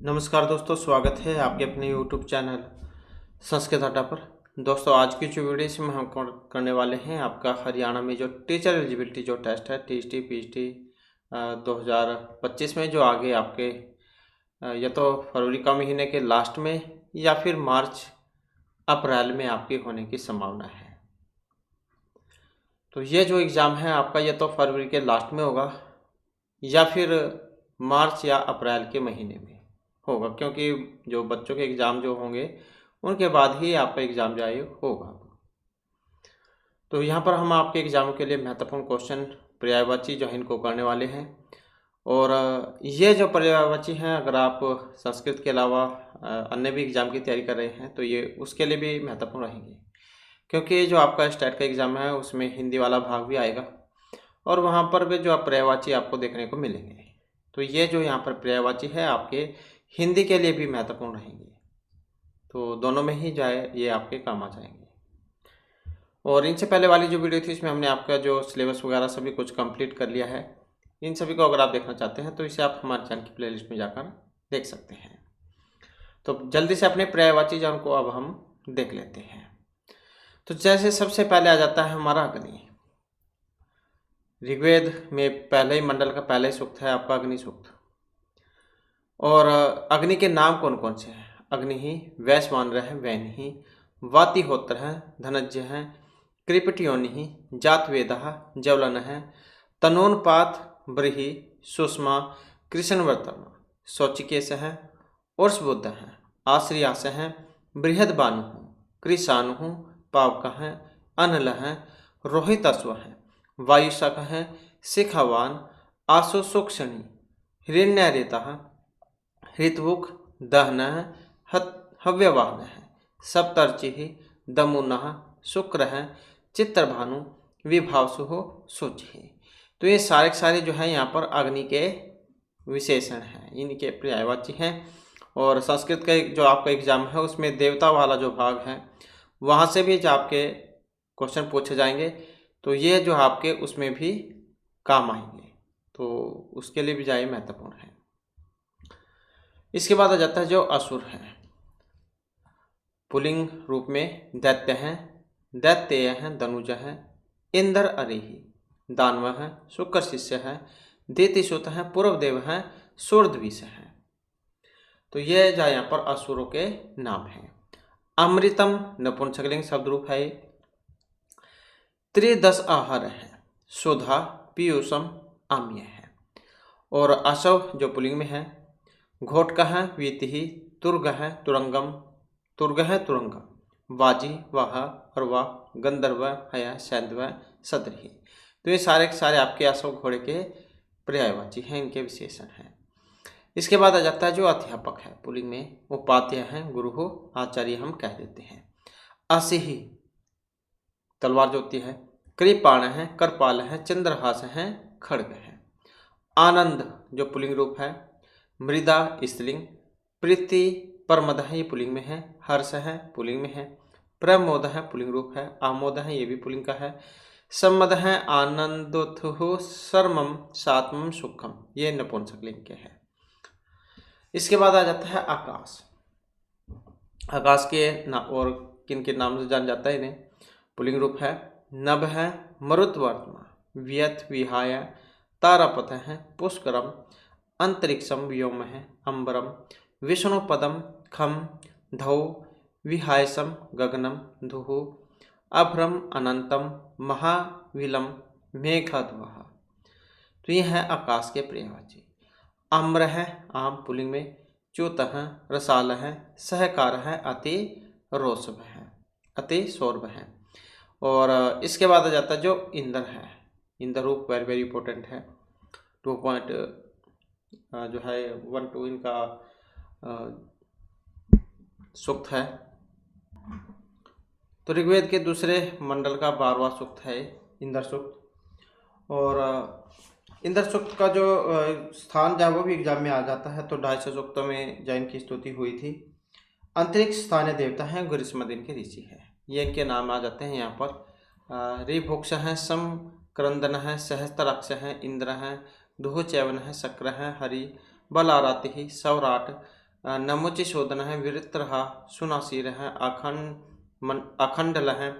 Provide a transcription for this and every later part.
नमस्कार दोस्तों, स्वागत है आपके अपने YouTube चैनल संस्कृत अड्डा पर। दोस्तों, आज की जो वीडियो इसमें हम करने वाले हैं आपका हरियाणा में जो टीचर एलिजिबिलिटी जो टेस्ट है टीएसटी पीएचटी 2025 में जो आगे आपके या तो फरवरी का महीने के लास्ट में या फिर मार्च अप्रैल में आपके होने की संभावना है। तो ये जो एग्ज़ाम है आपका या तो फरवरी के लास्ट में होगा या फिर मार्च या अप्रैल के महीने में होगा, क्योंकि जो बच्चों के एग्ज़ाम जो होंगे उनके बाद ही आपका एग्ज़ाम जो है होगा। तो यहाँ पर हम आपके एग्ज़ाम के लिए महत्वपूर्ण क्वेश्चन पर्यायवाची जो है इनको करने वाले हैं। और ये जो पर्यायवाची हैं, अगर आप संस्कृत के अलावा अन्य भी एग्ज़ाम की तैयारी कर रहे हैं तो ये उसके लिए भी महत्वपूर्ण रहेंगे, क्योंकि जो आपका स्टेट का एग्ज़ाम है उसमें हिंदी वाला भाग भी आएगा और वहाँ पर भी जो पर्यायवाची आपको देखने को मिलेंगे। तो ये जो यहाँ पर पर्यायवाची है आपके हिंदी के लिए भी महत्वपूर्ण रहेंगे, तो दोनों में ही जाए ये आपके काम आ जाएंगे। और इनसे पहले वाली जो वीडियो थी इसमें हमने आपका जो सिलेबस वगैरह सभी कुछ कंप्लीट कर लिया है। इन सभी को अगर आप देखना चाहते हैं तो इसे आप हमारे चैनल की प्लेलिस्ट में जाकर देख सकते हैं। तो जल्दी से अपने पर्यायवाची जान को अब हम देख लेते हैं। तो जैसे सबसे पहले आ जाता है हमारा अग्नि। ऋग्वेद में पहले ही मंडल का पहला ही सूक्त है आपका अग्नि सूक्त। और अग्नि के नाम कौन कौन से हैं? अग्नि ही, वैश्वानर है, वैन ही, वातिहोत्र है, धनज्य है, कृपटियोनि ही, जातवेदः, जवलन है, तनोन्पात, ब्रीहि, सुषमा, कृष्णवर्तमा, शौचिकेश है, उर्सबुद्ध है, आश्रियास है, बृहदबानु, कृशानु, पावक है, अनल है, रोहिताश्व है, वायुशक है, शिखावान, आशुसूक्षणी, हिरण्यरेता, ऋत्वुक, दहन है, हव्यवाहन है, सप्तर्चि, दमुनः, शुक्र है, चित्रभानु, विभावसु, शुचि। तो ये सारे जो है यहाँ पर अग्नि के विशेषण हैं, इनके पर्यायवाची हैं। और संस्कृत का जो आपका एग्जाम है उसमें देवता वाला जो भाग है वहाँ से भी जो आपके क्वेश्चन पूछे जाएंगे, तो ये जो आपके उसमें भी काम आएंगे, तो उसके लिए भी जाए महत्वपूर्ण है। इसके बाद आ जाता है जो असुर है। पुलिंग रूप में दैत्य हैं, दैत्येय हैं, दनुज हैं, इंद्र अरिहि, दानव हैं, शुक्र शिष्य है, देतिसुत हैं, पूर्वदेव हैं, सूर्यद्विष हैं। तो ये जो यहाँ पर असुरों के नाम हैं। अमृतम नपुंसकलिंग शब्द रूप है। त्रिदश आहार है, सुधा, पीयूषम, आम्य है। और अशव जो पुलिंग में है, घोटका है, वीति, तुर्ग है, तुरंगम, तुर्ग है, तुरंगम, वाजी, वाह, अर्वा, गंधर्व, हया, सैंधव, सदरही। तो ये सारे आपके अशव घोड़े के पर्यायवाची हैं, इनके विशेषण हैं। इसके बाद आ जाता है जो अध्यापक है, पुलिंग में उपाध्याय हैं, गुरु हो, आचार्य हम कह देते हैं। असिही तलवार जो होती है, कृपाण है, करपाल है, चंद्रहास है, खड्ग है। आनंद जो पुलिंग रूप है, मृदा स्त्रीलिंग, प्रीति परमद है, ये पुलिंग में है, हर्ष है, पुलिंग में है, प्रमोद है, पुलिंग रूप है, आमोद है, ये भी पुलिंग का है, सम्मद है, आनंदोत्थु, शर्मम, सात्मम, सुखम, ये नपुंसकलिंग के हैं। इसके बाद आ जाता है आकाश। आकाश के और किन के नाम से जान जाता है इन्हें? पुलिंग रूप है, नभ है, मरुत्वर्तमा, व्यथ, विहाय, तारापथ है, पुष्करम, अंतरिक्षम, व्योम है, अंबरम, विष्णुपदम, खम, धौ, विहायसम, गगनम, धुहु, अभ्रम, अनंतम, महाविलम, मेघध्वः। तो ये है आकाश के पर्यायवाची। आम्र है, आम पुलिंग में, च्युत है, रसाल है, सहकार है, अति रोषभ है, अति सौरभ है। और इसके बाद आ जाता है जो इंद्र है। इंद्र रूप वेरी वेरी इंपॉर्टेंट है। 2 पॉइंट जो है 1-2 इनका सूक्त है। तो ऋग्वेद के दूसरे मंडल का 12वां सूक्त है इंद्र सूक्त। और इंद्र सूक्त का जो स्थान जहाँ वो भी एग्जाम में आ जाता है, तो 250 सूक्तों में जैन की स्तुति हुई थी। अंतरिक्ष स्थानीय देवता हैं, गुरिस्मदिन के ऋषि हैं, ये इनके नाम आ जाते हैं यहाँ पर। रिभुक्ष हैं, सम क्रंदन है, सहस्त्राक्ष है, इंद्र हैं, दुहचैवन है, शक्र है, हरि, बल आराति, सौराट, नमुचि शोधन है, विरत्र सुनासीर है, अखंडल है,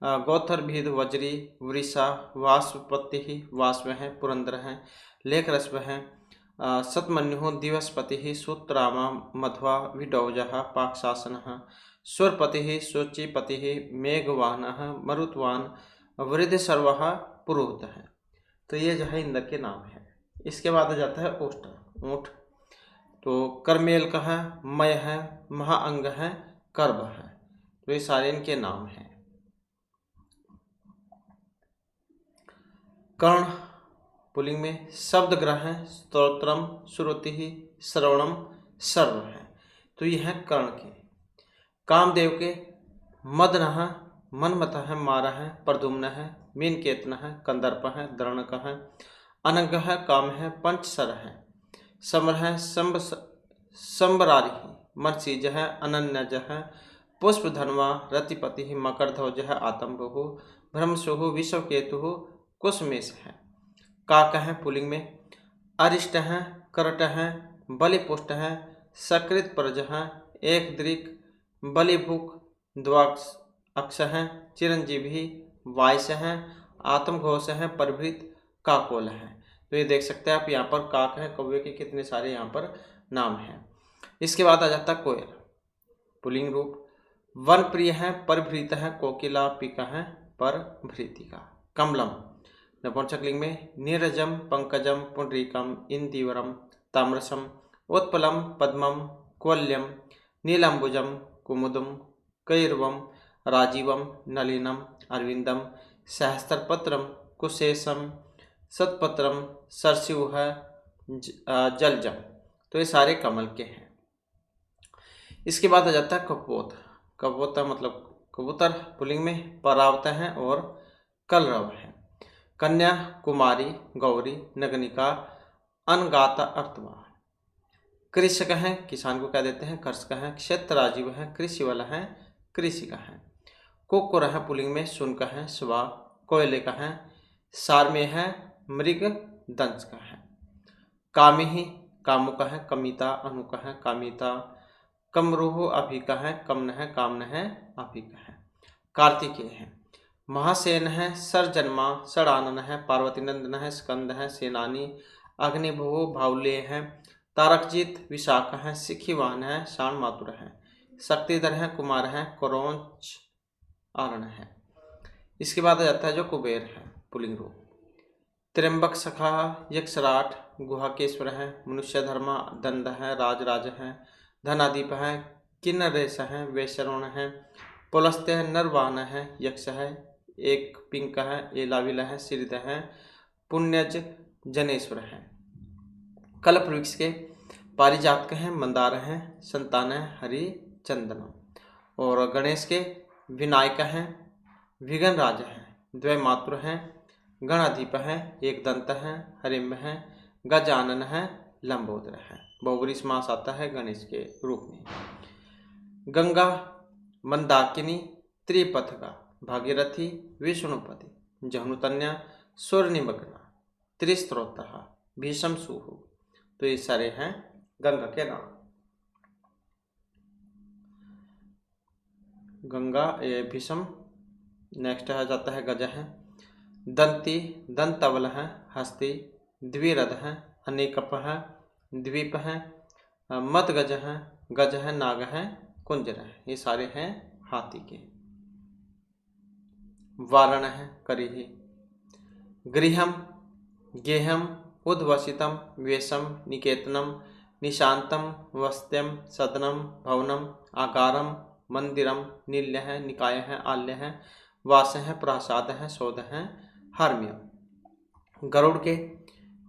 गौथर भीद वज्री वृषा वाष्पति वाष्व है, पुरंदर है, लेख रस्व है, सतमन्यु दिवसपति सूत्रामा मध्वा विडौज पाकशासन, स्वरपति शोचिपति मेघवान मरुत्वान वृद्ध सर्व पुरोहित है। तो ये जो है इंद्र के नाम है। इसके बाद आ जाता है ओष्ठ, ऊँट। तो करमेल का है, मय है, महाअंग है, कर्ब है। तो ये सारे इनके नाम हैं। कर्ण पुलिंग में शब्द ग्रह है, स्तोत्रम श्रुति श्रवणम सर्व है। तो ये है कर्ण के। कामदेव के मदन है, मनमत है, मारा है, प्रद्युम्न है, मीनकेतन है, कंदर्प है, द्रणक है, अनंग है, काम है, पंचसर है, समर है, संबरारी, मनसीज है, अनन्यज है, पुष्पधनवा, रतिपति, मकरध्वज है, आतंबहु, भ्रमसुहु, विश्वकेतु, कुसमेश है। काक है पुलिंग में, अरिष्ट है, करट है, बलिपुष्ट है, सकृत प्रज है, एक दृक, बलिभुक, द्वाक्ष अक्ष है, चिरंजीवी, वायस है, आत्मघोष है, प्रभृत, काकोल है। तो ये देख सकते हैं आप, यहाँ पर काक है, कौवे के कितने सारे यहाँ पर नाम हैं। इसके बाद आ जाता है कोयल, पुलिंग रूप। वन प्रिय है, परभृत है, कोकिला पिका है, परभृतिका। कमलम नपुंसकलिंग में, नीरजम पंकजम पुंडरीकम इंदिवरम ताम्रसम उत्पलम पद्मम क्वल्यम नीलांबुजम कुमुदम कैरवम राजीवम नलिनम अरविंदम सहस्त्रपत्रम कुशेषम सतपत्रम सरस्युह जलजम। तो ये सारे कमल के हैं। इसके बाद आ जाता है कपोत। कपोत मतलब कबूतर, पुलिंग में परावत है और कलरव है। कन्या कुमारी गौरी नगनिका अनगाता अर्थवा। कृषक है, किसान को क्या देते हैं, कर्षक है। क्षेत्र राजीव है, कृषि वाला है, कृषिका है। कुक्कुर है, पुलिंग में शुनक है, स्वा कोयले का है। सारमेय है, मृग दंश का है। कामी ही कामुक है, कमिता अनुक है, कामिता। कमरुह अभिका है, कमन है, कामन है, अभिका है। कार्तिकेय है, महासेन है, सरजन्मा षडानन है, पार्वती नंदन है, स्कंद है, सेनानी। अग्निभु भावल्य है, तारकजीत विशाखा है, सिखीवाहन है, शान मातुर है। शक्तिधर है, कुमार है, कोरोंच आरण है। इसके बाद आ जाता है जो कुबेर है, पुलिंग रूप। त्र्यंबक सखा यक्षराट गुहाकेश्वर है, मनुष्य धर्मा दंड है, राजराज है, धनादीप है, किन्नरेश है, वैशरण है, पुलस्त्य है, नरवान है, यक्ष है, एक पिंक है, एलाविल है, सिरिद है, पुण्यज जनेश्वर है। कल्प वृक्ष के पारिजात हैं, मंदार हैं, संतान है, हरि चंदन। और गणेश के विनायक हैं, विघन राज है, द्वैमातृ हैं, गणाधिप है, एक दंत है, हरिम्ब है, गजानन है, लंबोदर है। बहुब्री समास आता है गणेश के रूप में। गंगा मंदाकिनी त्रिपथगा भागीरथी विष्णुपति जहनुतन्या सूर्यनिमग्ना त्रिस्त्रोत्र भीषम सुहु। तो ये सारे हैं गंगा के नाम। गंगा ये भीषम। नेक्स्ट आ जाता है गज है, दंती दंतवल है, हस्ती द्विरथ है, अनेकप है, द्वीप है, मतगज है, गज है, नाग है, कुंजर है। ये सारे हैं हाथी के। वारण है, करिहि। गृहम गेहम उद्वसितम वेशम निकेतनम निशांतम वस्त्यम सदनम भवनम आकारम मंदिरम नील्य है, निकाय है, आल्य है, वास है, प्रासाद है, शोध है, हार्म्य। गरुड़ के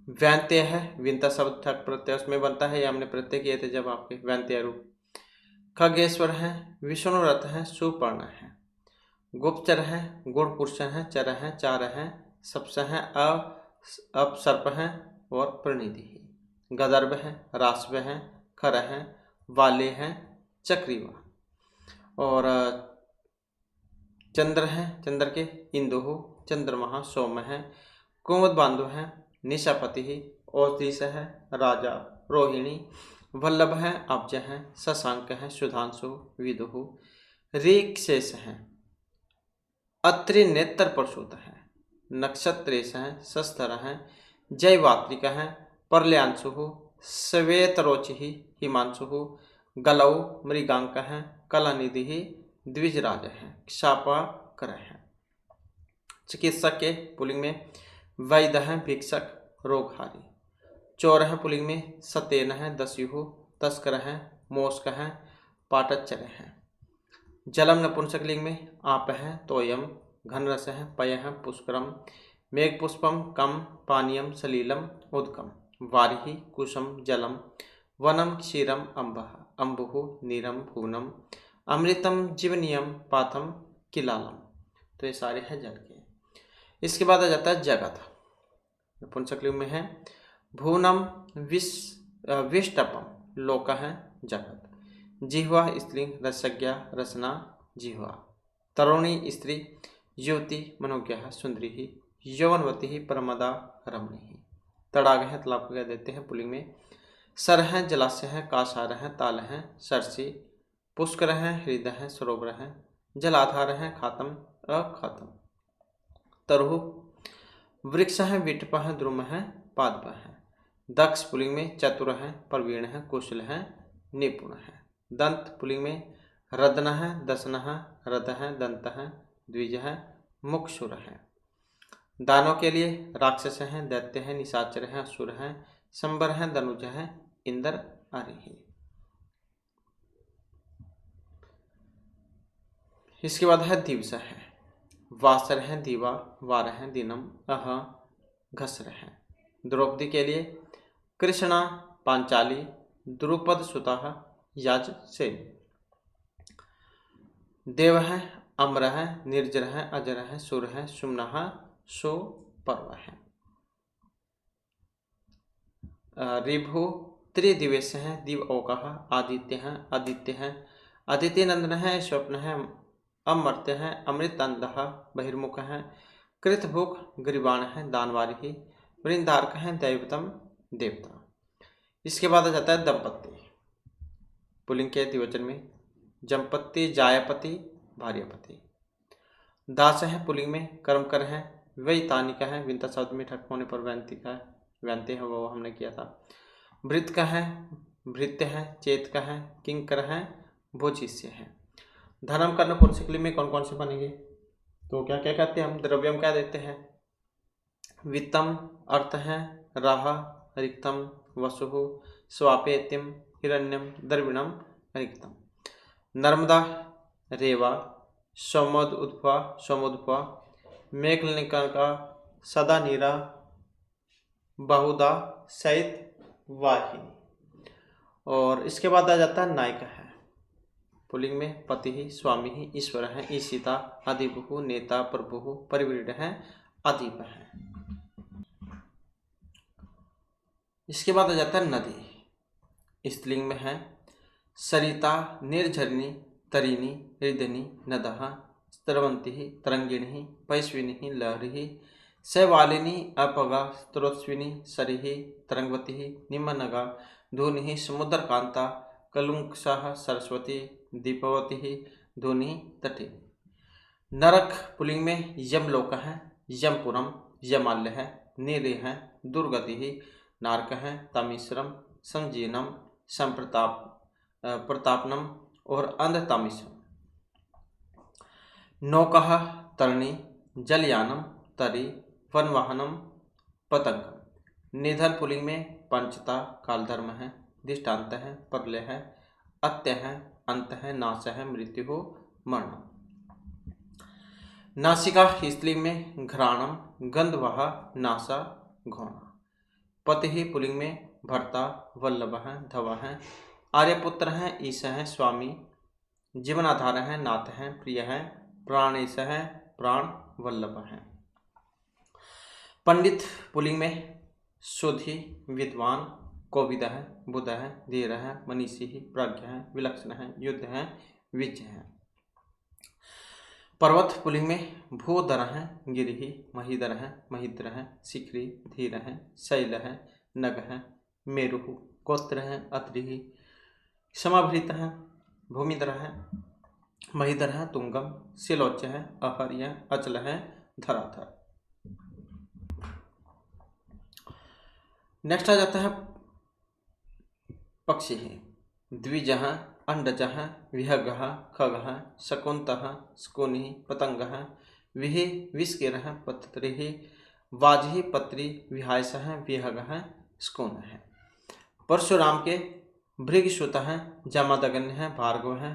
व्यंत्य है, विंता शब्द ठक प्रत्यय उसमें बनता है, ये हमने प्रत्यय किए थे जब आपके व्यंत्य रूप। खगेश्वर है, विष्णुरथ है, सुपर्ण है। गुप्तचर है, गुण पुरुष है, चर है, चार है, सप्स है, अपसर्प है और प्रणिधि। गदर्भ है, रास्व है, खर है, वाले है, चक्रीवा। और चंद्र है, चंद्र के इंदु चंद्रमा सोम है, कुमुद बांधु है, निशापति औषधीश है, राजा रोहिणी। वल्लभ हैं, अब्ज हैं, शशांक हैं, सुधांशु, विदुः, ऋक् शेष हैं, अत्रि नेत्र प्रसूत हैं, नक्षत्रेश हैं, शस्तर हैं, जयवात्रिक हैं, पर्ल्यांशु, श्वेतरोचि हिमांशु, गलौ मृगांक हैं, कलानिधि द्विजराज हैं, क्षापकर हैं। चिकित्सक के पुलिंग में वैद्य हैं, भिक्षक, रोगहारी। चोर है पुलिंग में सतेन है, दस्युः, तस्कर हैं, मोस्क हैं, पाटच्चर हैं। जलम नपुंसक लिंग में आप है, तोयम, घनरस है, पय है, पुष्करम, मेघपुष्पम, कम, पानीयम, सलीलम, उदकम, वारिहि, कुशम, जलम, वनम, क्षीरम, अम्बुः, नीरम, भुवनम, अमृतम, जीवनियम, पाथम, किलालम। तो ये सारे हैं जल के। इसके बाद आ जाता है जगत। नपुंसक लिंग में है भुवनम, विष्टपम, लोक है, जगत। जिह्वा स्त्रीलिंग, रसज्ञा, रसना, जिह्वा। तरुणी स्त्री, युवती, मनोज्ञा, सुंदरी, यौवनवती, परमदा, रमणी। तड़ाग है, तालाब को कह देते हैं पुलिंग में। सर है, जलाशय है, कासार है, ताल है, सरसी, पुष्कर है, हृदय है, सरोवर है, जलाधार है, खातम, अखातम। तरु वृक्ष है, विटप है, द्रुम है, पादप है। दक्ष पुलिंग में चतुर है, प्रवीण है, कुशल है, निपुण है। दंत पुलिंग में रदन है, दसन है, रथ है, दंत है, द्विज है, मुक्षुर है। दानों के लिए राक्षस हैं, दैत्य हैं, निशाचर हैं, असुर हैं, संबर हैं, दनुज हैं, इंद्र, आदि। इसके बाद है दिवस है, वासर हैं, दीवा, वार हैं, दिनम, अह, घसर हैं। द्रौपदी के लिए कृष्णा, पांचाली, द्रुपद सुता, याजसेन। देव है, अम्र है, निर्जर है, अजर है, सुर है, सुम्ना, सो पर्व है। ऋभु त्रिदिवेश हैं, दिवओकः, आदित्य हैं, आदित्य हैं, आदित्य नंदन है, स्वप्न है, अमर्त्य है, अमृतंदः, बहिर्मुख है, कृतभुक, ग्रीवाण है, दानवारी, वृंदारक है, दैवतम, देवता। इसके बाद आ जाता है दंपत्ति। पुलिंग के द्विवचन में जमपति, जायपति, भार्यापति। दास है पुलिंग में, कर्मकर है, वैतानिका है, विंता शब्द में ठक होने पर व्यंत्य है, वो हमने किया था। भृत का है, भृत्य है, चेत का है, किंकर है, भोजिष्य है। धर्म कर्ण पुरुषकली में कौन कौन से बनेंगे? तो क्या क्या कहते हैं हम? द्रव्यम क्या देते हैं? वित्तम अर्थ है, राह, रिक्तम, वसुः, स्वापेत्यम, हिरण्यम, द्रविणम, रिक्तम। नर्मदा, रेवा, सौमोदुद्भवा, मेघनिका, सदा नीरा, बहुधा, सहित, वाहिनी। और इसके बाद आ जाता है नायिका है। पुलिंग में पति ही, स्वामी ही, ईश्वर है, ईशिता, अधिभु, नेता, प्रभु, परिवीर है, अधिप है। इसके बाद आ जाता है नदी। स्त्रीलिंग में है सरिता, निर्झरिणी, तरिणी, हृदयनी, नदः, स्रवंती, तरंगिणी, पैश्विनी, लहरी, शैवालिनी, अपगा, स्रोतस्विनी, सरिः, तरंगवती, निम्ननगा, धूनि, समुद्रकांता, कलुंकषः, सरस्वती, दीपवती, धूनि, तटी। नरक पुलिंग में यमलोक है, यमपुरम, यमाल्य है, नीरे है, दुर्गति, नारक है, तामीश्रम, संजीनम, प्रतापनम और अंधतामिशम। नौका तरणी, जलयानम, तरी, वनवाहनम, पतंगम। निधन पुलिंग में पंचता, कालधर्म है, दृष्टांत है, प्रलय है, अत्य है, अंत है, नाश है, मृत्यु, मरणम। नासिका स्त्रीलिंग में घ्राणम, गंधवह, नासा, घोणा। पति ही पुलिंग में भर्ता, वल्लभ है, धव है, आर्यपुत्र हैं, ईश है, स्वामी, जीवनाधार है, नाथ है, प्रिय है, प्राणेश है, प्राण, वल्लभ है। पंडित पुलिंग में सुधि, विद्वान, कोविद है, बुध है, धीर है, मनीषी, प्रज्ञ है, विलक्षण है, युद्ध है, विजय है। पर्वत पुलिंग में भूधर है, गिरि, महीधर है, महिद्र है, शिखरी, धीर है, शैल है, नग है, मेरु, गोत्र है, अत्रि समाभृत है, भूमिधर है, महीधर है, तुंगम, शिलोच है, अहर्य, अचल है, धराधर। नेक्स्ट आ जाता है पक्षी है। द्विजः, अंडजः, विहगः, खगः, शकुन्तः, शकुनिः, पतंगः, विहि, विस्किरः, पत्रिः, वाजिः, पत्री, विहायसः, विहगः, शकुनः। परशुराम के भृगसुत हैं, जमदग्नि है, भार्गव है,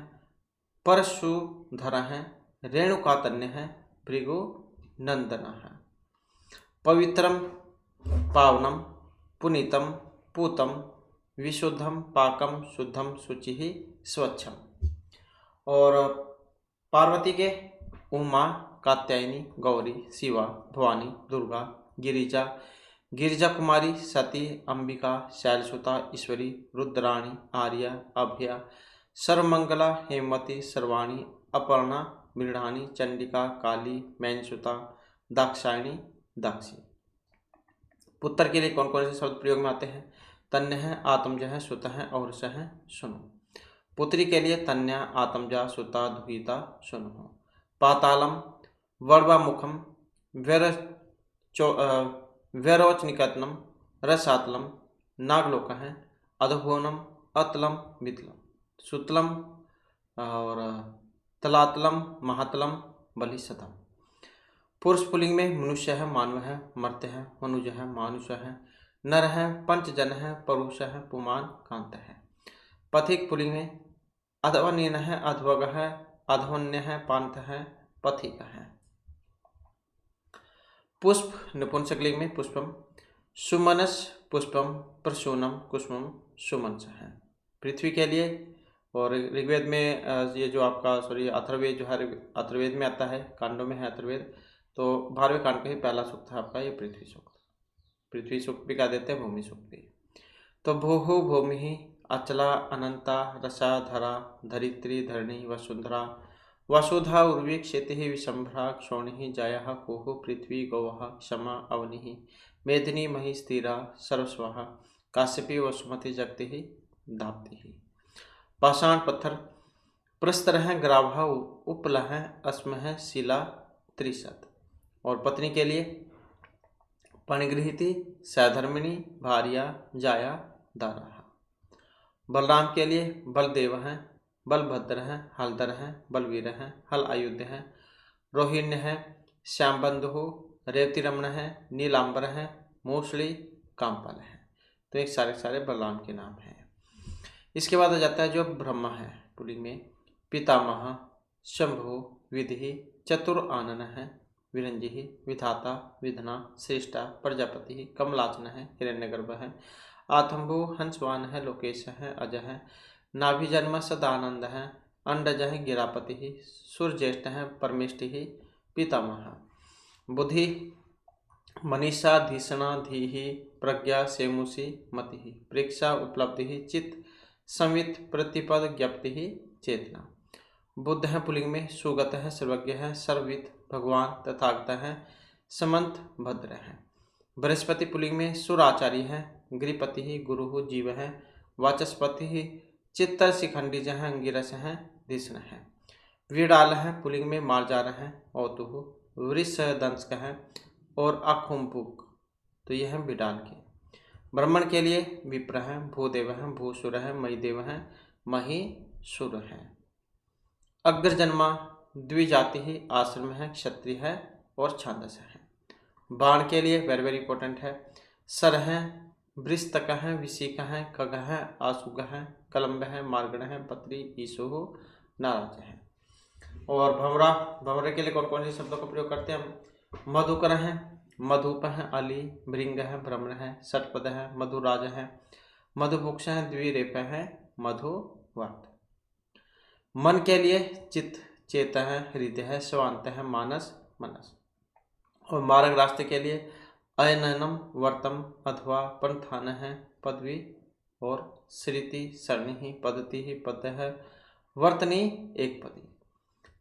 परशुधर है, रेणुकातन्य है, भृगु नंदन है। पवित्रम, पावनम, पुनीतम, पूतम, विशुद्धम, पाकम, शुद्धम, शुचि, स्वच्छम। और पार्वती के उमा, कात्यायनी, गौरी, शिवा, भवानी, दुर्गा, गिरिजा, गिरिजा कुमारी, सती, अंबिका, शैलसुता, ईश्वरी, रुद्राणी, आर्या, अभया, सर्वमंगला, हेमवती, सर्वाणी, अपर्णा, मृणानी, चंडिका, काली, मैनसुता, दाक्षायणी, दाक्षी। पुत्र के लिए कौन कौन से शब्द प्रयोग में आते हैं? तन्य है, आत्मज है, सुत है, और स है, सुनो। पुत्री के लिए तन्या, आत्मजा, सुता, दुहिता, सुनो। पातालम, वर्वामुखम, व्यरोचनिकतनम, रसातलम, नागलोक है, अधभुवनम, अतलम, वितलम, सुतलम और तलातलम, महातलम, बलिशतम। पुरुष पुलिंग में मनुष्य है, मानव है, मर्त्य है, मनुज है, मानुष है, नर है, पंचजन है, परुष है, पुमान, कांत है। पथिक पुलिंग में अध्वनीन है, अध्वग है, अध्वन्य है, पांत है, पथिक है। पुष्प नपुंसकलिंग में पुष्पम, सुमनस, पुष्पम, प्रसूनम, कुसुमम, सुमनस है। पृथ्वी के लिए और ऋग्वेद में ये जो आपका अथर्ववेद जो है, अथर्ववेद में आता है, कांडों में है अथर्ववेद, तो 12वें कांड का ही पहला सूक्त है आपका ये पृथ्वी सूक्त। पृथ्वी सूक्त भी कह देते हैं, भूमि सूक्त भी। तो भूहु, भूमि, अचला, अनंता, रसा, धरा, धरित्री, धरणी, वसुंधरा, वसुधा, उर्वी, क्षितिः, विशंभरा, क्षोणिः, जायः, कुहु, पृथ्वी, गौः, क्षमा, अवनिः, मेदिनी, मही, स्थिरा, सर्वस्वः, काश्यपी, वसुमती, जगतिः, दाप्तिः। पाषाण पत्थर, प्रस्तर है, ग्राभा, उपल है, अस्म है, शिला, त्रिशत। और पत्नी के लिए पणिगृहिति, सैधर्मिणी, भार्या, जाया, दारा। बलराम के लिए बलदेव है, बलभद्र है, हलधर है, बलवीर है, हल आयुध है, रोहिण्य है, श्यामबंधु, रेवतीरमण है, नीलांबर है, मूसली, कामपाल है। तो एक सारे बलराम के नाम हैं। इसके बाद आ जाता है जो ब्रह्मा है पुलिंग में, पितामह, शंभु, विधि, चतुर आनन है, विरंजि, विधाता, विधना, श्रेष्ठा, प्रजापति, कमलाचन है, हिरण्यगर्भ है, आथंभु, हंसवान है, लोकेश है, अज है, नाभिजन्म, सदानंद है, अंडज है, गिरापति, सुरज्येष्ठ है, परमेष्टि, पितामह। बुद्धि, मनीषा, धीषणा, धीहि, प्रज्ञा, सेमुषि, मति, प्रेक्षा, उपलब्धि, चित्त, संवित, प्रतिपद, ज्ञप्ति, चेतना। बुद्ध है पुलिंग में, सुगत है, सर्वज्ञ है, सर्वविद, भगवान, तथागत है, समंत, भद्र है। बृहस्पति पुलिंग में सुराचार्य है, गृहपति, गुरु, जीव है, वाचस्पति, चित्तर, शिखंडीज है, अंगिरस है, धिष्ण है। विडाल है पुलिंग में, मार्जार है, औतुह, वृषदंश है, और अकुंपुक, तो यह है विडाल के। ब्राह्मण के लिए विप्र है, भूदेव है, भूसुर है, महीदेव है, महीसुर है। अग्रजन्मा, द्विजाति ही, आश्रम है, क्षत्रिय है, और छांदस है। बाण के लिए वेरी वेरी इंपॉर्टेंट है, सर है, वृस्तक है, विशिक है, खग है, आशुग है, कलम्ब है, मार्गण है, पत्री, ईशु, नाराज है। और भंवरा, भंवरे के लिए कौन कौन से शब्दों का प्रयोग करते हैं? मधुकर है, मधुप है, अली, भृंग है, भ्रमण है, षटपद है, मधुराज है, मधुभुक्ष है, द्विरेप है, मधुवर्त। मन के लिए चित्त, चेत है, हृदय है, स्वांत है, मानस, मनस। और मार्ग रास्ते के लिए अयननम, वर्तम, अथवा, पंथान है, पदवी, और श्रुति, सरणी, पद्धति, पद है, वर्तनी, एक पदी।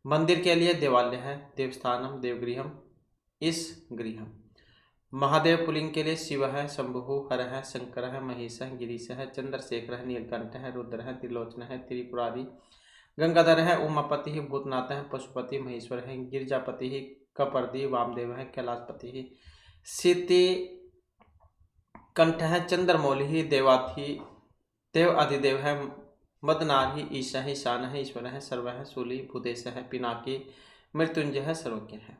मंदिर के लिए देवालय है, देवस्थानम, देवगृहम, इस गृहम। महादेव पुलिंग के लिए शिव है, शंभु हर है, शंकर है, महेश है, गिरीश है, चंद्रशेखर है, नीलकंठ है, रुद्र है, त्रिलोचन है, त्रिपुरारी गंगाधर है, उमापति ही, भूतनाथ है, पशुपति महेश्वर है, गिरिजापति ही, कपर्दी वामदेव है, कैलाशपति ही, सीति कंठ है, चंद्रमौली ही, देव अधिदेव है, मदनार ही, ईशा ही, शान है, ईश्वर है, सर्व है, सूली भूदेश है, पिनाकी मृत्युंजय है, सर्वज्ञ है।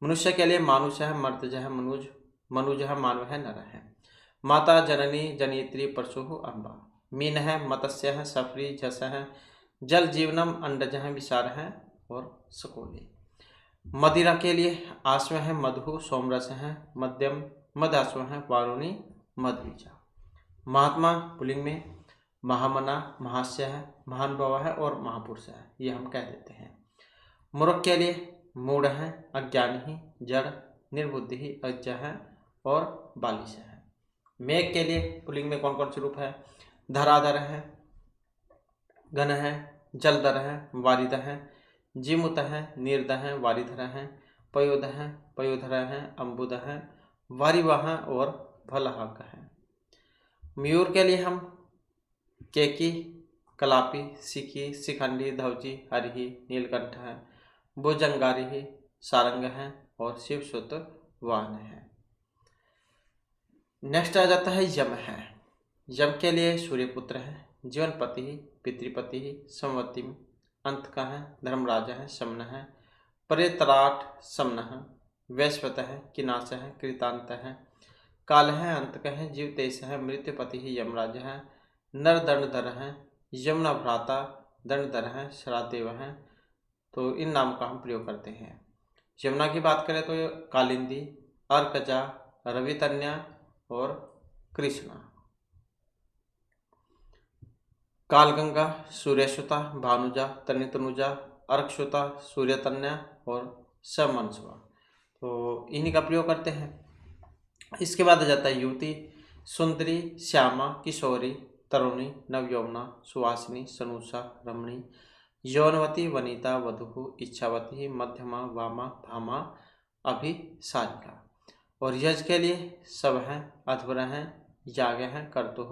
मनुष्य के लिए मानुष है, मर्तज है, मनुज है, मानव है, नर है। माता जननी जनित्री परशु अम्बा। मीन है, मत्स्य है, सफरी जस है, जल जीवनम अंडज है, विशार है और सकोली। मदिरा के लिए आश्व है, मधु सोमरस है, मध्यम मदाश्व है, वारुणी मधुजा। महात्मा पुलिंग में महामना महास्य है, महानुभव है और महापुरुष है, ये हम कह देते हैं। मूर्ख के लिए मूढ़ है, अज्ञानी ही, जड़ निर्बुद्धि ही, अज्ञ है और बालिश है। मेघ के लिए पुलिंग में कौन कौन से रूप है? धराधर है, घन है, जलधर है, वारिद है, जिमुत है, निर्द है, वारिधर है, पयोध है, पयोधर है, अम्बुद है, वारिवाह और भलहाक है। मयूर के लिए हम केकी, कलापी, सिकी, शिखंडी, धवजी, हरिही, नीलकंठ है, भुजंगारी ही, सारंग है और शिवसुत वाहन है। नेक्स्ट आ जाता है यम है। यम के लिए सूर्यपुत्र है, जीवनपति ही, पितृपति ही, समवती अंत का है, धर्मराजा है, समन है, प्रेतराट समन है, वैश्वत है, किनाश है, कृतांत है, काल है, अंत का है, जीव तेज है, मृत्युपति ही, यमराज है, नर दंडधर है, यमुना भ्राता दंडधर है, श्रादेव है। तो इन नाम का हम प्रयोग करते हैं। यमुना की बात करें तो कालिंदी, अर्कजा, रवितन्या और कृष्णा। कालगंगा, सूर्यसुता, भानुजा, तनितनुजा, अर्कसुता, सूर्यतन्या और समनसुआ। तो इन्हीं का प्रयोग करते हैं। इसके बाद आ जाता है युवती, सुंदरी, श्यामा, किशोरी, तरुणी, नवयौवना, सुवासिनी, सनुषा, रमणी, यौनवती, वनिता, वधु, इच्छावती, मध्यमा, वामा, भामा, अभिसारिका। और यज के लिए सब हैं, अध्वर हैं, याग हैं, कर्तुः,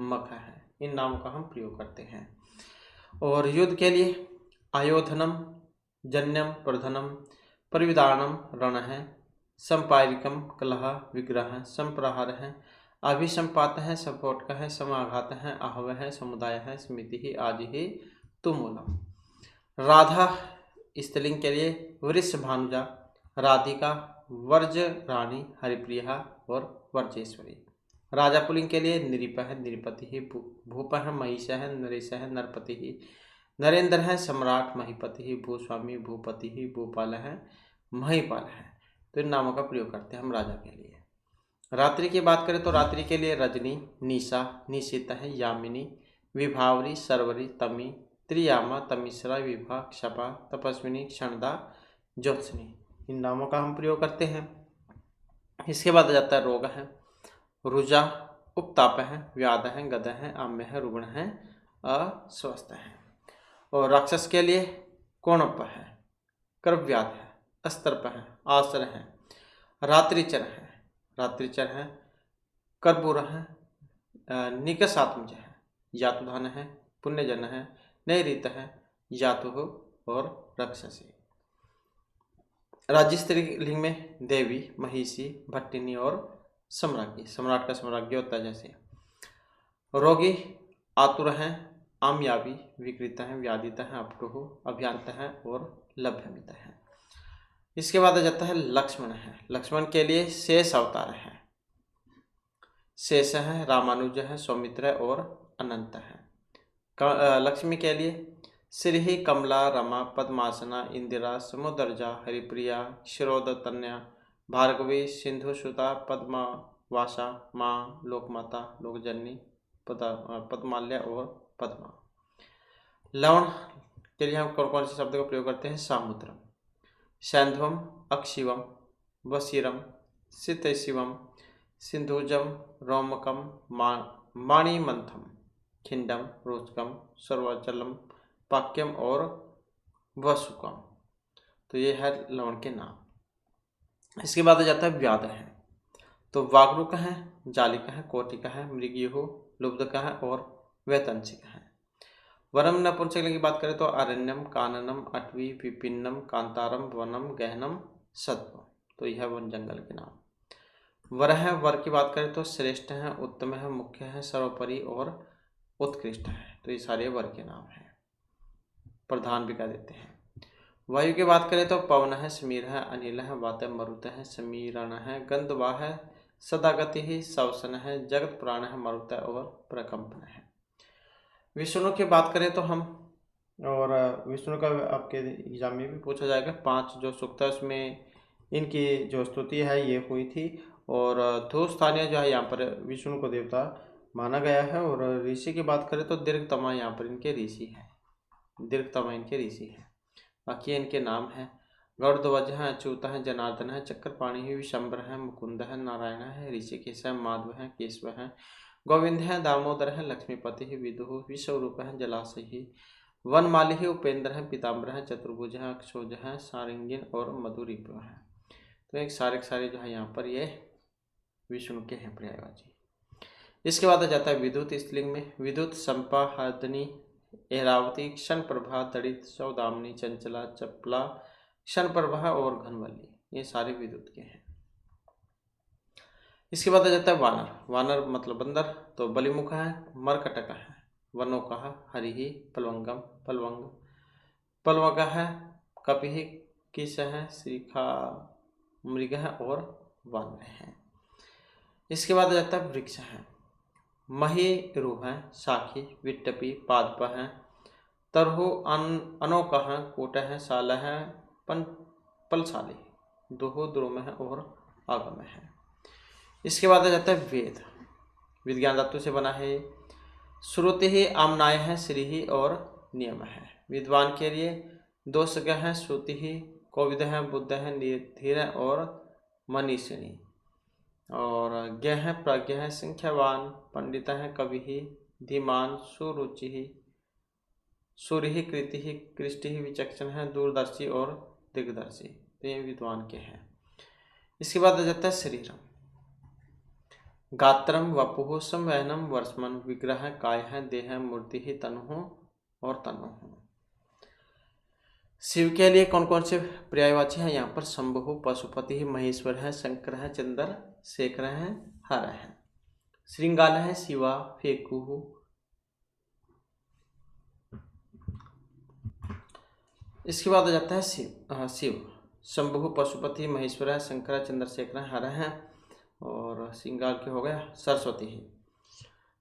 मख है। इन नामों का हम प्रयोग करते हैं। और युद्ध के लिए आयोधनम, जन्यम, प्रधनम, परिविदानम, रण है, संपारिकम, कलह, विग्रह, संप्रहार है, अभिसंपात है, सपोटक है, समाघात है, आहव है, समुदाय है, स्मृति ही, आज ही, तुमूलम। राधा स्त्रीलिंग के लिए वृष भानुजा, राधिका, वर्ज रानी, हरिप्रिया और वर्जेश्वरी। राजा पुलिंग के लिए निरीप है, निरीपति ही, भूप है, महिष है, नरेश है, नरपति ही, नरेंद्र है, सम्राट, महीपति ही, भूस्वामी, भूपति ही, भूपाल है, महीपाल है। तो इन नामों का प्रयोग करते हैं हम राजा के लिए। रात्रि की बात करें तो रात्रि के लिए रजनी, निशा, निशिता है, यामिनी, विभावरी, सरवरी, तमी, त्रियामा, तमिश्रा, विभा, क्षपा, तपस्विनी, क्षणदा, ज्योत्सनी। इन नामों का हम प्रयोग करते हैं। इसके बाद आ जाता है रोग है, रुजा, उपताप है, व्याध है, गद है, आम्य है, रुग्ण है, अस्वस्थ है। और राक्षस के लिए कोणप है, कर्व्याध है, अस्त्रप है, आश्र है, रात्रिचर है, कर्पूर है, निकसात्मज है, यातुधन है, पुण्यजन है, नैरित है, यातु और रक्षसी। राज्य स्त्रीलिंग में देवी, महिषी, भट्टिनी और सम्राज्ञी। सम्राट का सम्राज्ञी होता है जैसे। रोगी आतुर हैं, आम्यावी, विकृत हैं, व्याधित हैं, अपटुः, अभियांत हैं और लभ्यमित हैं। इसके बाद आ जाता है लक्ष्मण है। लक्ष्मण के लिए शेष अवतार है। शेष है, रामानुज है, सौमित्र और अनंत है। लक्ष्मी के लिए श्री, कमला, रमा, पद्मासना, इंदिरा, समुद्रजा, हरिप्रिया, क्षीरोदतन्या, भार्गवी, सिंधुसुता, पद्मावासा, माँ, लोकमाता, लोकजननी, पद्माल्या और पद्मा। लवण के लिए हम कौन कौन से शब्द का प्रयोग करते हैं? सामुद्रम, सैंधवम, अक्षिवम, वसीरम, सितशिवम, सिंधुजम, रोमकम, माणिमंथम, खिंडम, रोचकम, सर्वाचलम, पाक्यम और वसुकम। तो ये है लवण के नाम। इसके बाद आ जाता है व्याध है। तो वागरुक है, जालिक है, कोटिक है, मृगीहु, लुब्धक है और वेतंसिक है। वनम नपुंसकलिंग की बात करें तो अरण्यम, काननम, अटवी, विपिन्नम, कांतारम, वनम, गहनम, सत्वम। तो यह वन जंगल के नाम। वर है, वर की बात करें तो श्रेष्ठ है, उत्तम है, मुख्य है, सर्वोपरि और उत्कृष्ट है। तो ये सारे वर के नाम हैं। प्रधान भी कह देते हैं। वायु की बात करें तो पवन है, समीर है, अनिल है, वात मरुत है, समीरण है, गंधवा है, सदागति ही, सवसन है, जगत पुराण है, मरुत और प्रकंपन है। विष्णु की बात करें तो हम, और विष्णु का आपके एग्जाम में भी पूछा जाएगा, 5 जो सूक्त है उसमें इनकी जो स्तुति है ये हुई थी। और दो स्थानीय जो है यहाँ पर विष्णु को देवता माना गया है। और ऋषि की बात करें तो दीर्घतमा यहाँ पर इनके ऋषि हैं, दीर्घतमा इनके ऋषि हैं। बाकी इनके नाम हैं गरुड़ध्वज है, अच्युत है, जनार्दन है, चक्रपाणि है, विशंबर है, मुकुंद है, नारायण है, ऋषिकेश है, माधव है, केशव है, गोविंद है, दामोदर है, लक्ष्मीपति है, विदुः, विश्वरूप है, जलाशय ही, वनमाली ही, उपेंद्र है, पीताम्बर है, चतुर्भुज है, अक्षोज है, सारंगिन और मधुरिप है। तो एक सारे जो है यहाँ पर ये विष्णु के हैं पर्यायवाची। इसके बाद आ जाता है विद्युत। स्त्रीलिंग में विद्युत, संपा, हरदनी, एरावती, क्षण प्रभा, दड़ित, सौदामिनी, चंचला, चपला, क्षण प्रभा और घनवली, ये सारे विद्युत के हैं। इसके बाद आ जाता है वानर। वानर मतलब बंदर। तो बलिमुख है, मरकटक है, वनोका है, हरिहि, पलवंगम, पलवंग, पलवग है, कपिहि, किस है, श्रीखा, मृग है और वानर है। इसके बाद आ जाता है वृक्ष है, मही रूह है, साखी, विट्टपी, पादप है, तरहु, अनोका है, कोट है, साल है, पलसाली, दोहो, द्रोम है और आगम है। इसके बाद आ जाता है वेद। विज्ञान धातु से बना है। श्रुति ही, आमनाय है, श्री ही और नियम है। विद्वान के लिए दो सगह है, श्रुति ही, कोविद है, बुद्ध है, धीर है और मनीषिणी। और ज्ञ है, प्रज्ञ है, संख्यावान, पंडित है, कवि ही, धीमान, सुरुचि ही, सूर्य ही, कृति ही, कृष्टि ही, विचक्षण है, दूरदर्शी और दिग्दर्शी। तो ये विद्वान के हैं। इसके बाद आ जाता है शरीरम। गात्रम, वपुः, संवहनम, वर्ष्मन, विग्रह, काय है, देह, मूर्ति ही, तनु और तनु। शिव के लिए कौन कौन से पर्यायवाची हैं यहाँ पर? शंभु, पशुपति ही, महेश्वर है, शंकर है, चंद्र शेखर है, हर है। श्रृंगाल है, शिवा, फेकु। इसके बाद आ जाता है शिव। शंभु, पशुपति, महेश्वर है, शंकर है, चंद्रशेखर है, हर है। और श्रृंगाल के हो गया सरस्वती ही।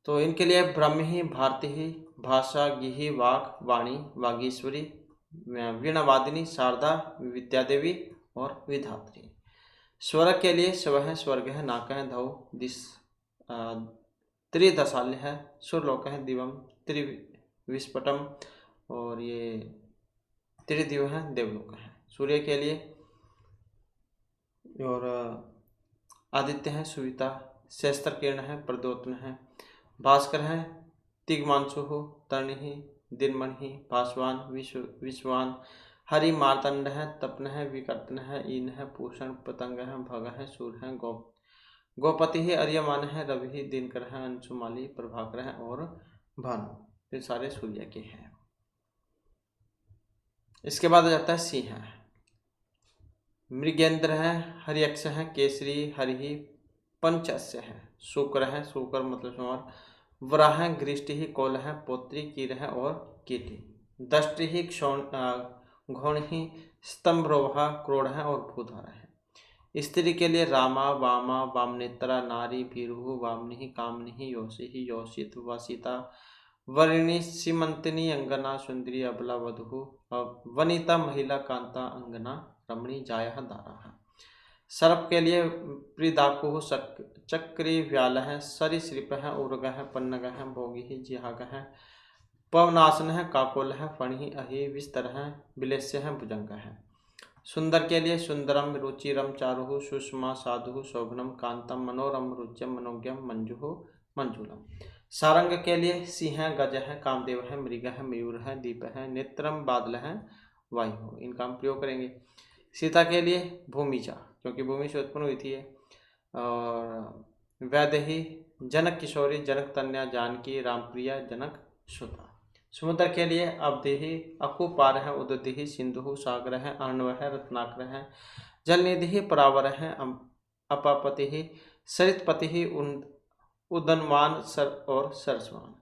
तो इनके लिए ब्रह्म ही, भारती ही, भाषा, गिही, वाक, वाणी, वागीश्वरी, वीणावादिनी, शारदा, विद्यादेवी और विधात्री। स्वर्ग के लिए स्व है, स्वर्ग है, नाक है, धौ, दिश, त्रिदशाल्य है, सुरलोक है, दिवम, त्रिविस्फटम और ये त्रिदिव है, देवलोक है। सूर्य के लिए और आदित्य है, सुविता, शस्त्र किरण है, प्रद्योतन है, भास्कर है, तिग्मांशु, तर्णि, दिनमणि, पासवान, विश्वान, हरि, मार्तंड है, तपन है, विकर्तन है, ईन है, पूषण, पतंग है, भग है, सूर्य है, गोपति है, अर्यमान है, रवि ही, दिनकर है, अंशुमाली, प्रभाकर है और भानु। ये सारे सूर्य के हैं। इसके बाद आ जाता है सिंह है, मृगेंद्र है, हरियक्ष है, केसरी, हरि, पंचस्य है, शुक्र है, शुक्र मतलब सोमवार, वराह है, गृष्टि ही, कौल है, पौत्री, कीर है और कीटी, दष्टि ही, घोण ही, स्तंभरोहा, क्रोड़ है और भूधार है। स्त्री के लिए रामा, वामा, वामनेत्रा, नारी, भीरु, वामनि, कामनि, योषि, योषित, वसिता, वरिणी, सीमंतिनी, अंगना, सुंदरी, अबला, वधु, वनिता, महिला, कांता, अंगना, रमणी, जाया, दारा। सर्प के लिए प्रिदाकु, चक्री, व्याल है, सरीसृप है, उर्ग है, पन्नग है, भोगी ही, जिहाग है, पवनासन है, काकोल है, फणि, अहि, विस्तर है, बिलेस्य है, भुजंग है। सुंदर के लिए सुंदरम, रुचिरम, चारुः, सुषमा, साधु, शोभनम, कांतम, मनोरम, रुच्यम, मनोज्ञम, मंजुः, मंजुलम। सारंग के लिए सिंह है, गज है, कामदेव है, मृग है, मयूर है, दीप है, नेत्रम, बादल है, वायु। इनका हम प्रयोग करेंगे। सीता के लिए भूमिजा, क्योंकि भूमि से उत्पन्न हुई थी। और वैदेही जनक किशोरी, जनक तन्या, जानकी, रामप्रिया, जनक सुधा। समुद्र के लिए अवधि, अकुपार है, उदधि, सिंधु, सागर है, अर्णव है, रत्नाकर है, जलनिधि, परावर है, अपापति, सरितपति, उदनवान सर और सरसवान।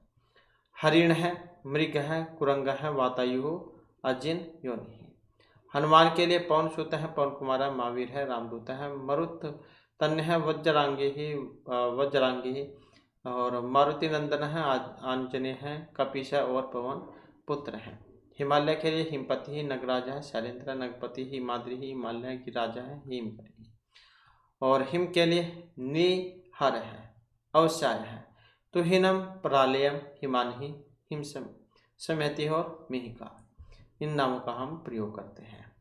हरिण है, मृग है, कुरंग है, वातायु, अजिन, योनि। हनुमान के लिए पवन सुत है, पवन कुमार है, महावीर है, रामदूत है, मरुत तन्य है, वज्रांगी और मारुति नंदन है, आंजनेय है, कपीश है और पवन पुत्र है। हिमालय के लिए हिमपति, नगराज है, शैलेंद्र, नगपति, हिमाद्री, हिमालय की राजा है, हिमकरी। और हिम के लिए निहर है, अवसाय है, तुहिनम, प्रलयम, हिमानी, हिम समेति और मिहिका। इन नामों का हम प्रयोग करते हैं।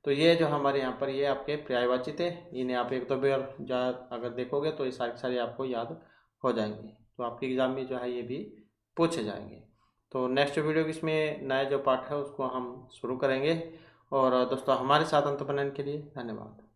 तो ये जो हमारे यहाँ पर ये आपके पर्यायवाची थे, इन्हें आप एक दो बार अगर देखोगे तो ये सारे आपको याद हो जाएंगे। तो आपके एग्जाम में जो है ये भी पूछे जाएंगे। तो नेक्स्ट वीडियो इसमें नया जो पार्ट है उसको हम शुरू करेंगे। और दोस्तों हमारे साथ अंत बनाने के लिए धन्यवाद।